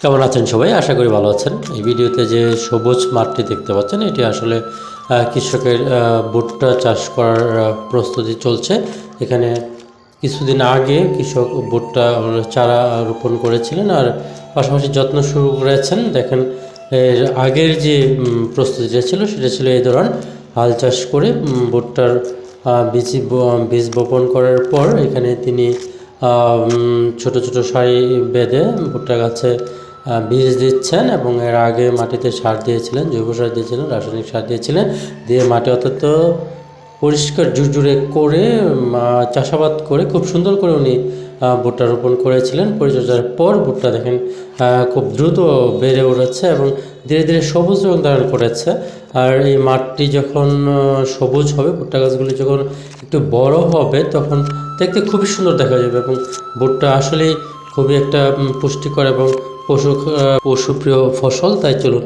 কেমন আছেন সবাই? আশা করি ভালো আছেন। এই ভিডিওতে যে সবুজ মাঠটি দেখতে পাচ্ছেন, এটি আসলে কৃষকের ভুট্টা চাষ করার প্রস্তুতি চলছে। এখানে কিছুদিন আগে কৃষক ভুট্টা চারা রোপণ করেছিলেন, আর পাশাপাশি যত্ন শুরু করেছেন। দেখেন, এর আগের যে প্রস্তুতিটা ছিল সেটা ছিল এই ধরন হাল চাষ করে ভুট্টার বীজ বপন করার পর এখানে তিনি ছোট ছোট সারি বেঁধে ভুট্টা গাছে বীজ দিচ্ছেন, এবং এর আগে মাটিতে সার দিয়েছিলেন, জৈব সার দিয়েছিলেন, রাসায়নিক সার দিয়েছিলেন, দিয়ে মাটি অত্যন্ত পরিষ্কার ঝুরঝুরে করে চাষাবাদ করে খুব সুন্দর করে উনি ভুট্টা রোপণ করেছিলেন। পরিচর্যার পর ভুট্টা দেখেন খুব দ্রুত বেড়ে উঠেছে এবং ধীরে ধীরে সবুজ রং ধারণ করেছে। আর এই মাঠটি যখন সবুজ হবে, ভুট্টা গাছগুলি যখন একটু বড় হবে, তখন দেখতে খুবই সুন্দর দেখা যাবে। এবং ভুট্টা আসলেই খুবই একটা পুষ্টিকর এবং পশুপ্রিয় ফসল। তাই চলুন